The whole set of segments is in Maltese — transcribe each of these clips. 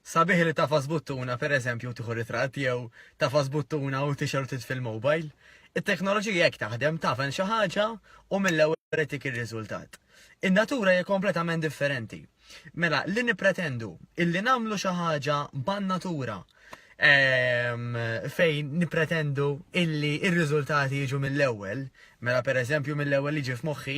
Sabiħ li tafas buttuna, per eżempju, tieħu ritratt jew tafas buttuna u tixertit fil-mobile. Il-teknoloġija jekk taħdem tafen xi ħaġa u mill-ewwel retik ir-riżultat. In-natura hija kompletament differenti. Mela, li nipretendu illi nagħmlu xi ħaġa ban-natura fejn nipretendu illi ir-riżultati jiġu mill-ewwel, mela per eżempju mill-ewwel jiġi f'moħħi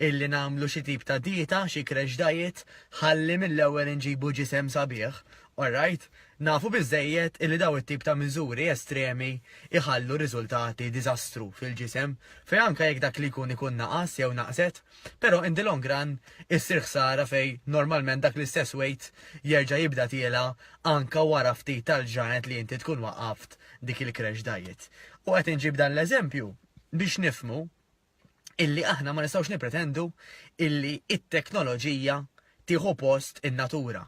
illi nagħmlu xi tip ta' dieta, xi crash diet, ħalli mill-ewwel inġibu ġisem sabiħ. Alright, nafu biżejjed illi daw it-tip ta' miżuri estremi iħallu riżultati diżastru fil-ġisem, fej anke jekk dak li ikun naqas jew naqset, però in the long run issir ħsara fej normalment dak l-istess weight jerġa' jibda tiela anka wara ftit tal-ġranet li inti tkun waqaft dik il-crash diet. U qed inġib dan l-eżempju biex nifmu illi aħna ma nistgħux nipretendu illi it-teknoloġija tieħu post in-natura.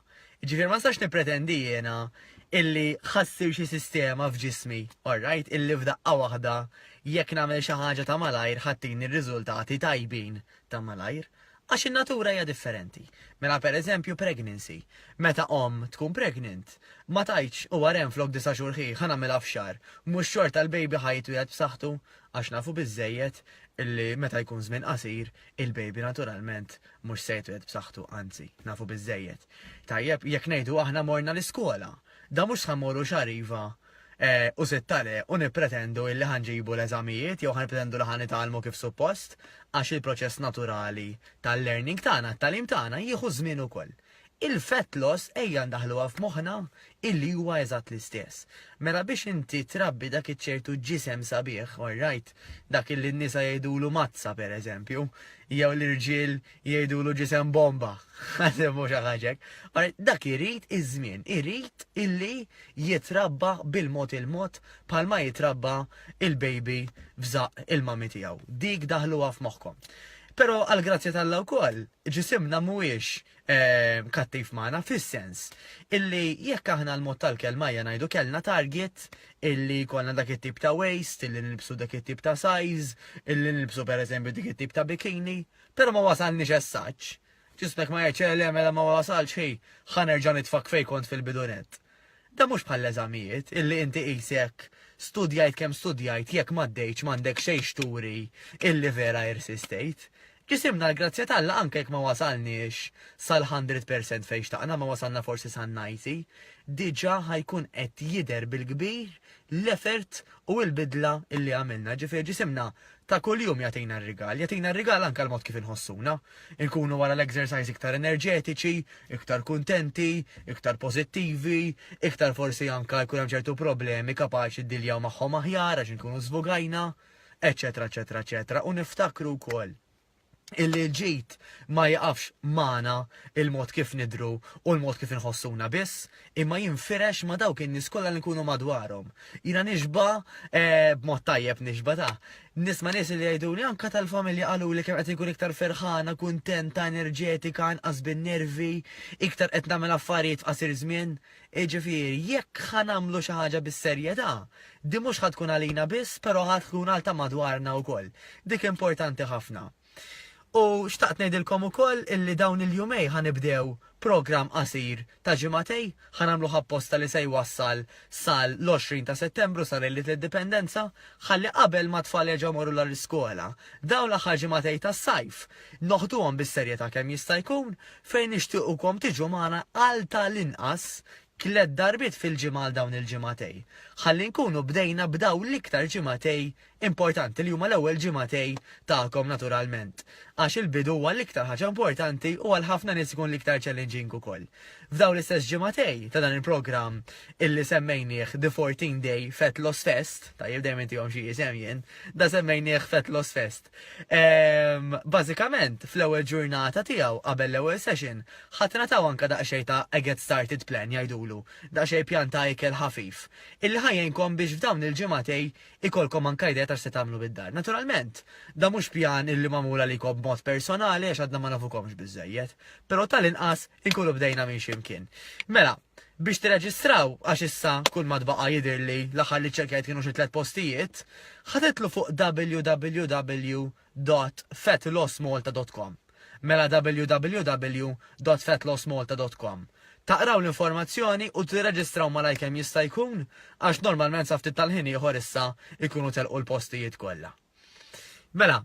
Ġifir ma nistax nipretendi jena illi ħassir xi sistema f'ġismi, alright, illi f'daqqa waħda jekk nagħmel xi ħaġa ta' malajr ħattini r-riżultati tajbin ta' malajr, għax in-natura hija differenti. Mela pereżempju pregnancy, meta tkun pregnant, ma tajtx u għarem flok 9 xhur ħin nagħmilha f'xahar, mhux xorta l-baby ħajtu jgħid b'saħħtu għax nafu biżejjed illi meta jkun żmien qasir, il-baby naturalment mhux se jtwiet b'saħħtu, anzi, nafu biżejjed. Tajjeb, jekk ngħidu aħna morna l-iskola, da mhux ħammorru xariva u sittale u nippretendu illi ħanġibu l-eżamijiet jew ħanippretendu li ħanitalmu kif suppost, għax il-proċess naturali tal-learning tagħna, tal-im tagħna jieħu żmien ukoll. Il-fat loss ejja ndaħluha f'moħħna illi huwa eżatt l-istess. Mela biex inti trabbi dak iċ-ċertu ġisem sabiħ, alright, dak illi n-nisa jgħidulu mazza per eżempju, jew l-irġiel jgħidulu ġisem bomba, għadem mhux ħaġek. Alright, dak irid iż-żmien, irid illi jitrabba bil-mod il-mod bħalma jitrabba il-baby f'żaq il-mami tiegħu. Dik daħluha f'moħħkom. Pero għal-grazzja tal-la wkoll, ġisimna mhuwiex kattif magħna fis-sens illi jekk aħna l-mod tal-kelma ngħidu kellna target illi konna dak it-tip ta' waist, illi nilbsu dak it-tip ta' size, illi nilbsu pereżempju dik it-tip ta' bikini, però ma wasalniex as-saġġ. Ġismek ma jgħidx mela ma wasalx ħej, ħanerġa' nitfak fejn kont fil-bidunet. Da mhux bħall-eżamijiet illi inti qisek studjajt kemm studjajt jekk m'għaddejtx m'għandek xejn xturi illi vera irsistejt. Ġisimna l-grazzja tal-la anke jekk ma wasalniex sal-100% fejn xtaqna, ma wasalna forsi san-90, diġà ħajkun qed jidher bil-kbir l-effort u l-bidla illi għamilna. Ġifier ġisimna ta' kuljum jagħtina r-rigal anke l-mod kif inħossuna. Inkunu wara l-exercise iktar enerġetiċi, iktar kuntenti, iktar pożittivi, iktar forsi anke jkun hemm ċertu problemi kapaċi ddiljaw magħhom aħjar għax inkunu żvugajna, eċetera, eċetera, eċetera. U niftakru wkoll illi l-ġid ma jaqafx magħna il-mod kif nidru u l-mod kif inħossuna biss, imma jinfirex ma dawk in-nies kollha li nkunu madwarhom. Jiena nixba b'mod tajjeb nixba ta' nisma' nies li jgħiduli anke tal-familja qalu li kemm qed ikun iktar ferħana, kuntenta, enerġetika, anqas bin-nervi, iktar qed nagħmel affarijiet f'qasir żmien. Ġifieri, jekk ħanamlu xi ħaġa bis-serjetà, di mhux ħadkun għalina biss, però ħadkun għal ta' madwarna wkoll. Dik importanti ħafna. U xtaqt ngħidilkom ukoll illi dawn il-jumej ħanibdew program qasir ta' ġimatej, ħanamlu apposta li se jwassal sal-20 ta' Settembru sar il indipendenza, ħalli qabel ma tfal jerġgħu morru l-iskola. Dawn l-aħħar ġimatej tas-sajf noħduhom bis-serjetà kemm jista' jkun fejn nixtiequkom tiġu magħna għal tal-inqas 3 darbiet fil-ġimgħa dawn il-ġimatej. Ħalli nkunu bdejna b'daw l-iktar ġimatej importanti li huma l-ewwel ġimatej tagħkom naturalment. Għax il-bidu huwa l-iktar ħaġa importanti u għal ħafna nies ikun l-iktar challenging ukoll. F'daw l-istess ġimatej ta' dan il-programm illi semmejnieh The 14 Day Fat Loss Fest, tajjeb dejjem intihom xi isem jien, da semmejnieh Fat Loss Fest. Bażikament fl-ewwel ġurnata tiegħu qabel l-ewwel session ħadd nagħtaw anke daqsxejn ta' a get started plan jgħidulu, daqsxejn pjan ta' ikel ħafif. Illi ħajjenkom biex f'dawn il-ġimatej ikolkom anke idea ta' se tagħmlu bid-dar. Naturalment, da mhux pjan illi magħmula likom b'mod personali għax għadna ma nafukomx biżejjed, però tal-inqas inkunu bdejna minn ximkien. Mela, biex tirreġistraw għax issa kull ma tbaqa' jidhirli l-aħħar li ċerkajt kienu xi 3 postijiet, ħadetlu fuq www.fatlossmalta.com. Mela www.fatlossmalta.com. taqraw l-informazzjoni u tirreġistraw malaj kemm jista' jkun għax normalment sa ftit tal-ħin ieħor issa ikunu telqu l-postijiet kollha. Mela,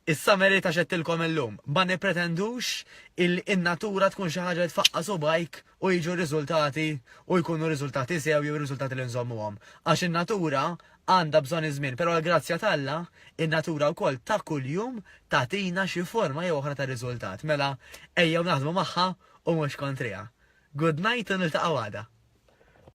is-summary ta' xettilkom illum, ma nipretendux il-natura tkun xi ħaġa tfaqqa subajk u jiġu riżultati u jkunu riżultati sew jew riżultati li nżommuhom. Għax in-natura għandha bżonn iż-żmien, però l-grazzja tagħha in-natura wkoll ta' kuljum tagħtina xi forma jew oħra ta' riżultat. Mela ejjew naħdmu magħha u mhux kontriha. Good night u niltaqgħu għada.